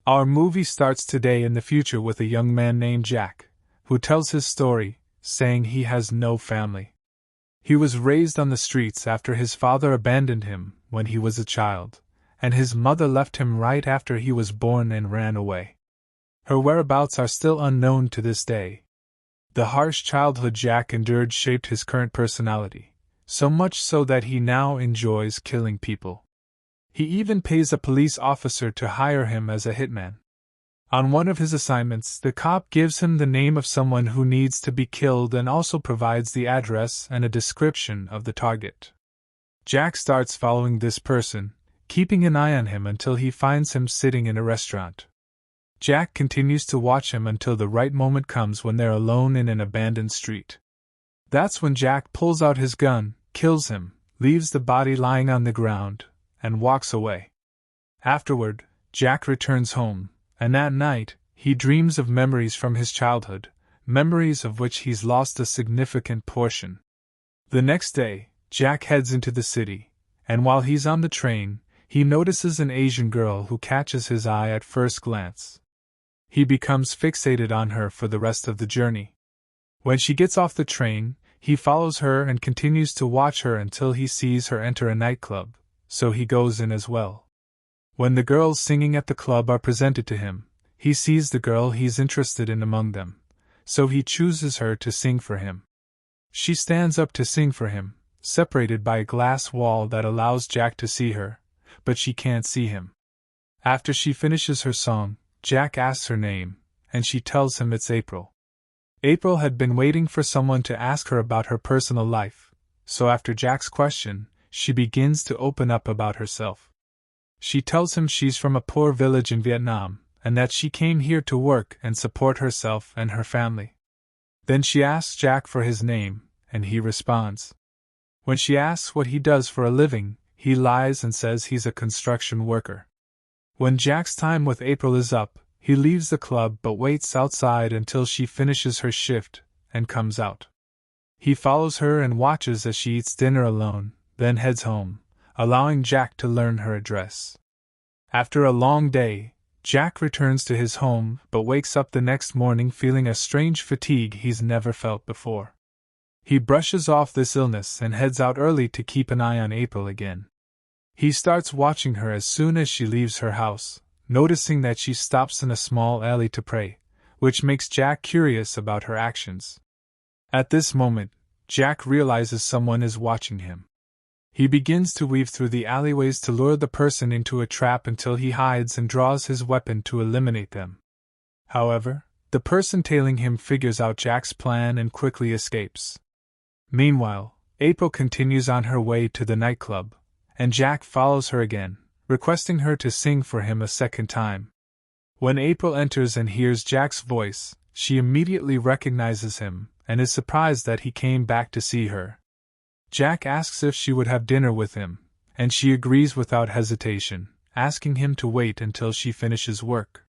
Our movie starts today in the future with a young man named Jack, who tells his story, saying he has no family. He was raised on the streets after his father abandoned him when he was a child, and his mother left him right after he was born and ran away. Her whereabouts are still unknown to this day. The harsh childhood Jack endured shaped his current personality, so much so that he now enjoys killing people. He even pays a police officer to hire him as a hitman. On one of his assignments, the cop gives him the name of someone who needs to be killed and also provides the address and a description of the target. Jack starts following this person, keeping an eye on him until he finds him sitting in a restaurant. Jack continues to watch him until the right moment comes when they're alone in an abandoned street. That's when Jack pulls out his gun, kills him, leaves the body lying on the ground, and walks away. Afterward, Jack returns home, and that night, he dreams of memories from his childhood, memories of which he's lost a significant portion. The next day, Jack heads into the city, and while he's on the train, he notices an Asian girl who catches his eye at first glance. He becomes fixated on her for the rest of the journey. When she gets off the train, he follows her and continues to watch her until he sees her enter a nightclub, so he goes in as well. When the girls singing at the club are presented to him, he sees the girl he's interested in among them, so he chooses her to sing for him. She stands up to sing for him, separated by a glass wall that allows Jack to see her, but she can't see him. After she finishes her song, Jack asks her name, and she tells him it's April. April had been waiting for someone to ask her about her personal life, so after Jack's question, she begins to open up about herself. She tells him she's from a poor village in Vietnam, and that she came here to work and support herself and her family. Then she asks Jack for his name, and he responds. When she asks what he does for a living, he lies and says he's a construction worker. When Jack's time with April is up, he leaves the club but waits outside until she finishes her shift and comes out. He follows her and watches as she eats dinner alone, then heads home, allowing Jack to learn her address. After a long day, Jack returns to his home but wakes up the next morning feeling a strange fatigue he's never felt before. He brushes off this illness and heads out early to keep an eye on April again. He starts watching her as soon as she leaves her house, noticing that she stops in a small alley to pray, which makes Jack curious about her actions. At this moment, Jack realizes someone is watching him. He begins to weave through the alleyways to lure the person into a trap until he hides and draws his weapon to eliminate them. However, the person tailing him figures out Jack's plan and quickly escapes. Meanwhile, April continues on her way to the nightclub, and Jack follows her again, requesting her to sing for him a second time. When April enters and hears Jack's voice, she immediately recognizes him and is surprised that he came back to see her. Jack asks if she would have dinner with him, and she agrees without hesitation, asking him to wait until she finishes work.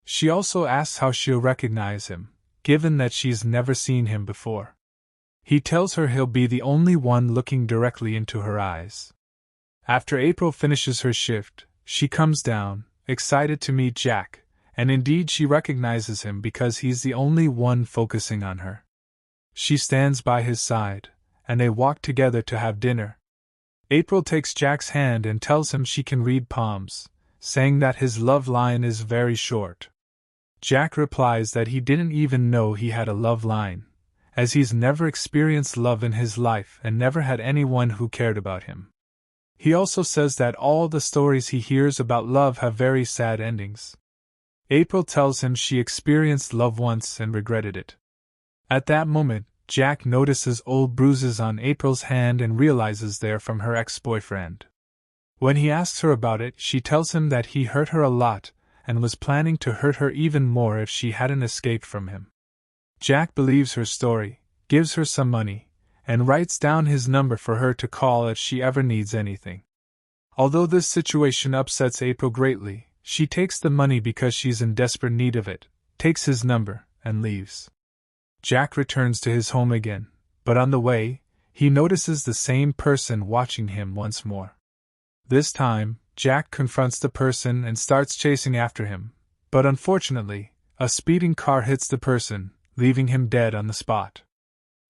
She also asks how she'll recognize him, given that she's never seen him before. He tells her he'll be the only one looking directly into her eyes. After April finishes her shift, she comes down, excited to meet Jack, and indeed she recognizes him because he's the only one focusing on her. She stands by his side, and they walk together to have dinner. April takes Jack's hand and tells him she can read palms, saying that his love line is very short. Jack replies that he didn't even know he had a love line, as he's never experienced love in his life and never had anyone who cared about him. He also says that all the stories he hears about love have very sad endings. April tells him she experienced love once and regretted it. At that moment, Jack notices old bruises on April's hand and realizes they're from her ex-boyfriend. When he asks her about it, she tells him that he hurt her a lot and was planning to hurt her even more if she hadn't escaped from him. Jack believes her story, gives her some money, and writes down his number for her to call if she ever needs anything. Although this situation upsets April greatly, she takes the money because she's in desperate need of it, takes his number, and leaves. Jack returns to his home again, but on the way, he notices the same person watching him once more. This time, Jack confronts the person and starts chasing after him, But unfortunately, a speeding car hits the person, leaving him dead on the spot.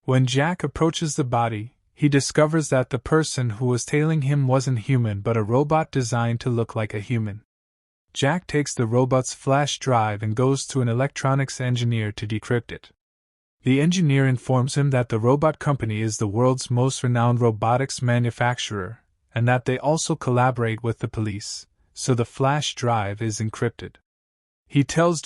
When Jack approaches the body, he discovers that the person who was tailing him wasn't human but a robot designed to look like a human. Jack takes the robot's flash drive and goes to an electronics engineer to decrypt it. The engineer informs him that the robot company is the world's most renowned robotics manufacturer, and that they also collaborate with the police, so the flash drive is encrypted. He tells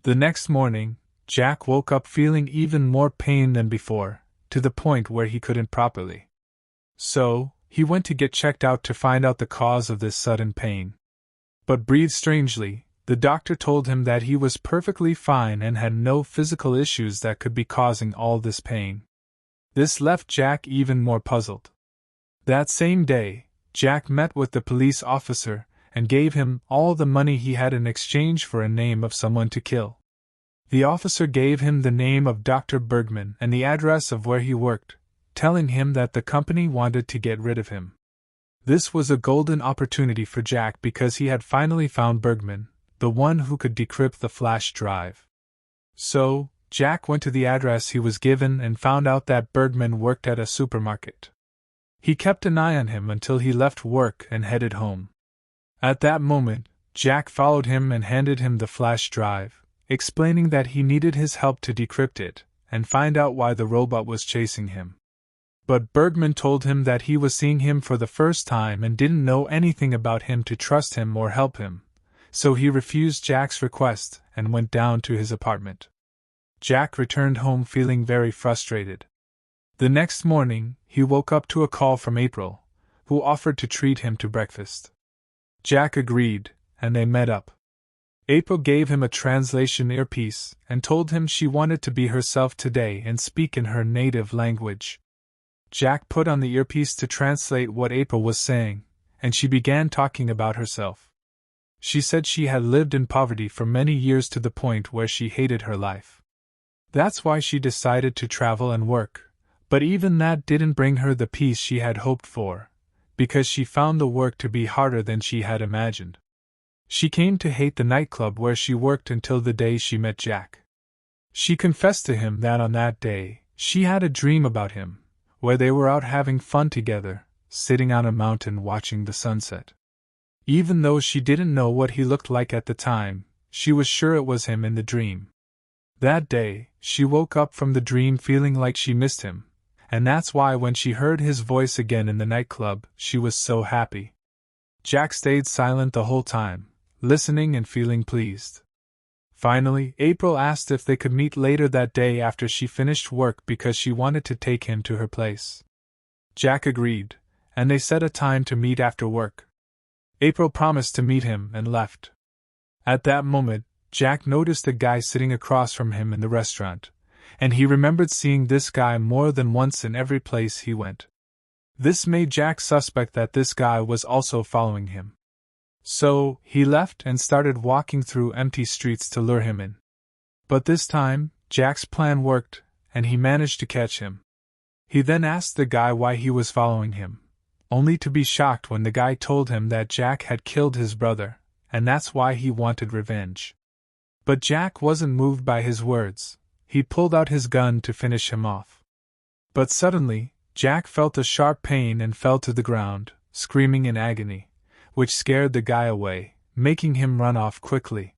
The next morning, Jack woke up feeling even more pain than before, to the point where he couldn't properly. So, he went to get checked out to find out the cause of this sudden pain. But breathed strangely, the doctor told him that he was perfectly fine and had no physical issues that could be causing all this pain. This left Jack even more puzzled. That same day, Jack met with the police officer and gave him all the money he had in exchange for a name of someone to kill. The officer gave him the name of Dr. Bergman and the address of where he worked, telling him that the company wanted to get rid of him. This was a golden opportunity for Jack because he had finally found Bergman, the one who could decrypt the flash drive. So, Jack went to the address he was given and found out that Bergman worked at a supermarket. He kept an eye on him until he left work and headed home. At that moment, Jack followed him and handed him the flash drive, explaining that he needed his help to decrypt it and find out why the robot was chasing him. But Bergman told him that he was seeing him for the first time and didn't know anything about him to trust him or help him, so he refused Jack's request and went down to his apartment. Jack returned home feeling very frustrated. The next morning, he woke up to a call from April, who offered to treat him to breakfast. Jack agreed, and they met up. April gave him a translation earpiece and told him she wanted to be herself today and speak in her native language. Jack put on the earpiece to translate what April was saying, and she began talking about herself. She said she had lived in poverty for many years to the point where she hated her life. That's why she decided to travel and work, but even that didn't bring her the peace she had hoped for, because she found the work to be harder than she had imagined. She came to hate the nightclub where she worked until the day she met Jack. She confessed to him that on that day, she had a dream about him, where they were out having fun together, sitting on a mountain watching the sunset. Even though she didn't know what he looked like at the time, she was sure it was him in the dream. That day, she woke up from the dream feeling like she missed him, and that's why when she heard his voice again in the nightclub, she was so happy. Jack stayed silent the whole time, listening and feeling pleased. Finally, April asked if they could meet later that day after she finished work because she wanted to take him to her place. Jack agreed, and they set a time to meet after work. April promised to meet him and left. At that moment, Jack noticed a guy sitting across from him in the restaurant, and he remembered seeing this guy more than once in every place he went. This made Jack suspect that this guy was also following him. So, he left and started walking through empty streets to lure him in. But this time, Jack's plan worked, and he managed to catch him. He then asked the guy why he was following him, only to be shocked when the guy told him that Jack had killed his brother, and that's why he wanted revenge. But Jack wasn't moved by his words. He pulled out his gun to finish him off. But suddenly, Jack felt a sharp pain and fell to the ground, screaming in agony, which scared the guy away, making him run off quickly.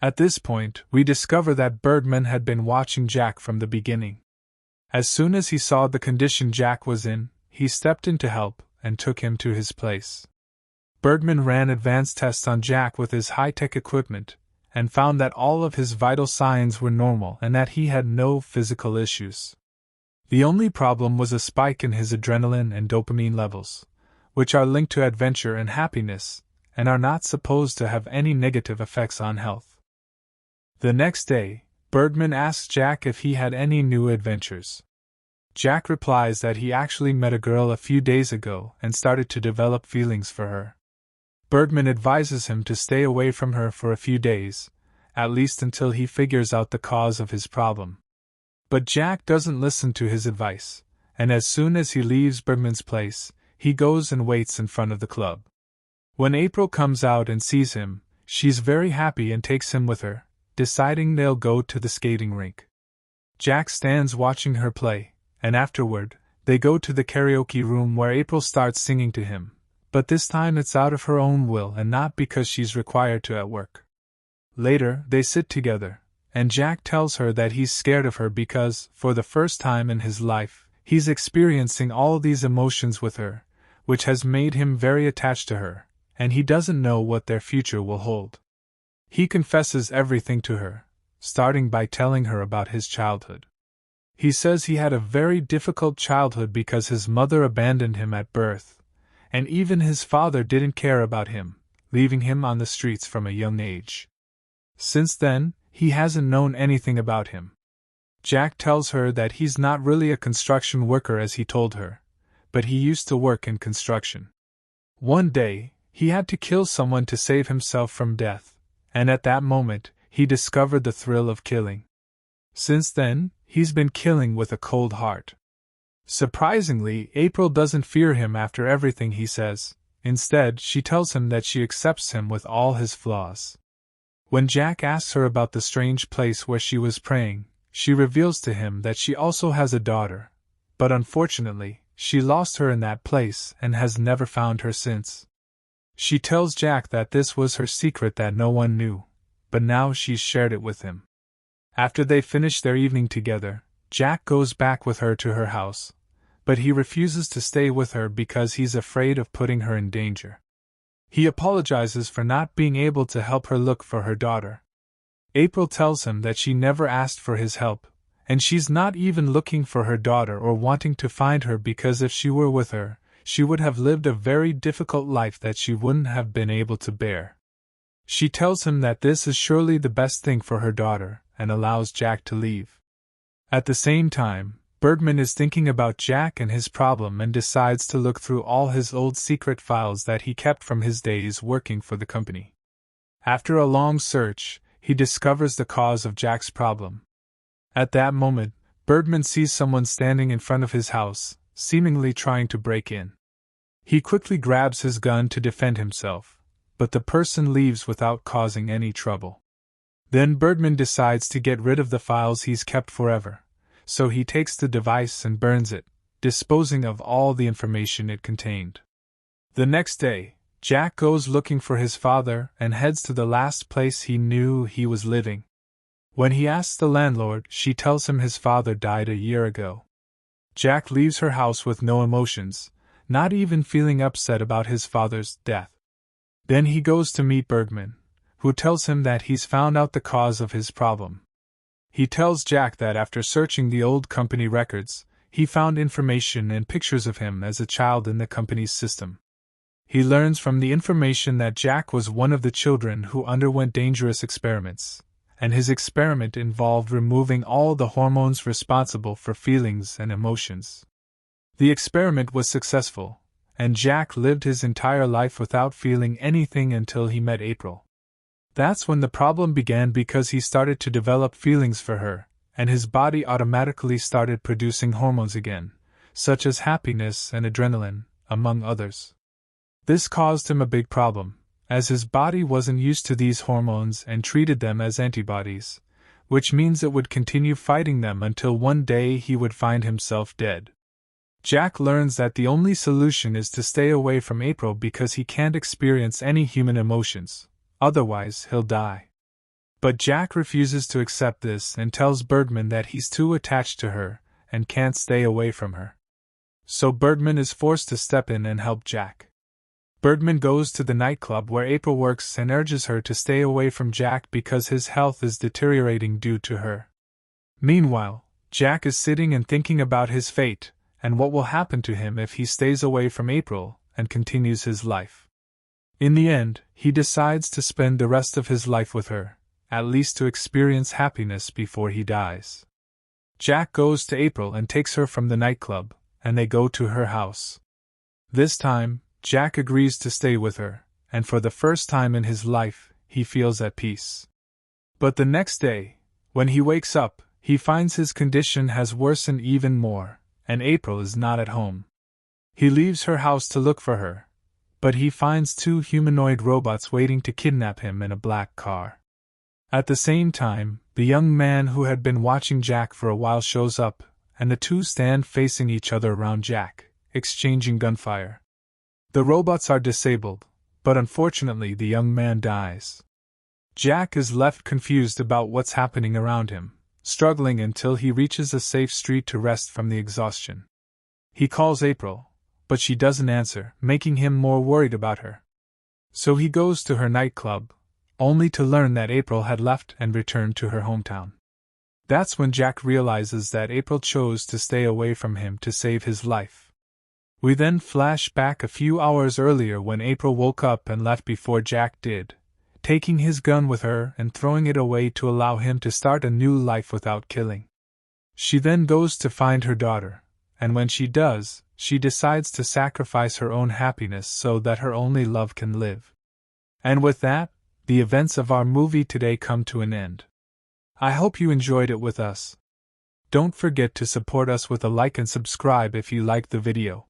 At this point, we discover that Bergman had been watching Jack from the beginning. As soon as he saw the condition Jack was in, he stepped in to help and took him to his place. Bergman ran advanced tests on Jack with his high-tech equipment, and found that all of his vital signs were normal and that he had no physical issues. The only problem was a spike in his adrenaline and dopamine levels, which are linked to adventure and happiness, and are not supposed to have any negative effects on health. The next day, Bergman asks Jack if he had any new adventures. Jack replies that he actually met a girl a few days ago and started to develop feelings for her. Bergman advises him to stay away from her for a few days, at least until he figures out the cause of his problem. But Jack doesn't listen to his advice, and as soon as he leaves Bergman's place, he goes and waits in front of the club. When April comes out and sees him, she's very happy and takes him with her, deciding they'll go to the skating rink. Jack stands watching her play, and afterward, they go to the karaoke room where April starts singing to him, but this time it's out of her own will and not because she's required to at work. Later, they sit together, and Jack tells her that he's scared of her because, for the first time in his life, he's experiencing all these emotions with her, which has made him very attached to her, and he doesn't know what their future will hold. He confesses everything to her, starting by telling her about his childhood. He says he had a very difficult childhood because his mother abandoned him at birth, and even his father didn't care about him, leaving him on the streets from a young age. Since then, he hasn't known anything about him. Jack tells her that he's not really a construction worker as he told her, but he used to work in construction. One day, he had to kill someone to save himself from death, and at that moment, he discovered the thrill of killing. Since then, he's been killing with a cold heart. Surprisingly, April doesn't fear him after everything he says. Instead, she tells him that she accepts him with all his flaws. When Jack asks her about the strange place where she was praying, she reveals to him that she also has a daughter, but unfortunately, she lost her in that place and has never found her since. She tells Jack that this was her secret that no one knew, but now she's shared it with him. After they finish their evening together, Jack goes back with her to her house, but he refuses to stay with her because he's afraid of putting her in danger. He apologizes for not being able to help her look for her daughter. April tells him that she never asked for his help, and she's not even looking for her daughter or wanting to find her because if she were with her, she would have lived a very difficult life that she wouldn't have been able to bear. She tells him that this is surely the best thing for her daughter, and allows Jack to leave. At the same time, Bergman is thinking about Jack and his problem and decides to look through all his old secret files that he kept from his days working for the company. After a long search, he discovers the cause of Jack's problem. At that moment, Bergman sees someone standing in front of his house, seemingly trying to break in. He quickly grabs his gun to defend himself, but the person leaves without causing any trouble. Then Bergman decides to get rid of the files he's kept forever, so he takes the device and burns it, disposing of all the information it contained. The next day, Jack goes looking for his father and heads to the last place he knew he was living. When he asks the landlord, she tells him his father died a year ago. Jack leaves her house with no emotions, not even feeling upset about his father's death. Then he goes to meet Bergman, who tells him that he's found out the cause of his problem. He tells Jack that after searching the old company records, he found information and pictures of him as a child in the company's system. He learns from the information that Jack was one of the children who underwent dangerous experiments, and his experiment involved removing all the hormones responsible for feelings and emotions. The experiment was successful, and Jack lived his entire life without feeling anything until he met April. That's when the problem began because he started to develop feelings for her, and his body automatically started producing hormones again, such as happiness and adrenaline, among others. This caused him a big problem, as his body wasn't used to these hormones and treated them as antibodies, which means it would continue fighting them until one day he would find himself dead. Jack learns that the only solution is to stay away from April because he can't experience any human emotions. Otherwise, he'll die. But Jack refuses to accept this and tells Bergman that he's too attached to her and can't stay away from her. So Bergman is forced to step in and help Jack. Bergman goes to the nightclub where April works and urges her to stay away from Jack because his health is deteriorating due to her. Meanwhile, Jack is sitting and thinking about his fate and what will happen to him if he stays away from April and continues his life. In the end, he decides to spend the rest of his life with her, at least to experience happiness before he dies. Jack goes to April and takes her from the nightclub, and they go to her house. This time, Jack agrees to stay with her, and for the first time in his life, he feels at peace. But the next day, when he wakes up, he finds his condition has worsened even more, and April is not at home. He leaves her house to look for her, but he finds two humanoid robots waiting to kidnap him in a black car. At the same time, the young man who had been watching Jack for a while shows up, and the two stand facing each other around Jack, exchanging gunfire. The robots are disabled, but unfortunately the young man dies. Jack is left confused about what's happening around him, struggling until he reaches a safe street to rest from the exhaustion. He calls April, but she doesn't answer, making him more worried about her. So he goes to her nightclub, only to learn that April had left and returned to her hometown. That's when Jack realizes that April chose to stay away from him to save his life. We then flash back a few hours earlier when April woke up and left before Jack did, taking his gun with her and throwing it away to allow him to start a new life without killing. She then goes to find her daughter, and when she does, she decides to sacrifice her own happiness so that her only love can live. And with that, the events of our movie today come to an end. I hope you enjoyed it with us. Don't forget to support us with a like and subscribe if you liked the video.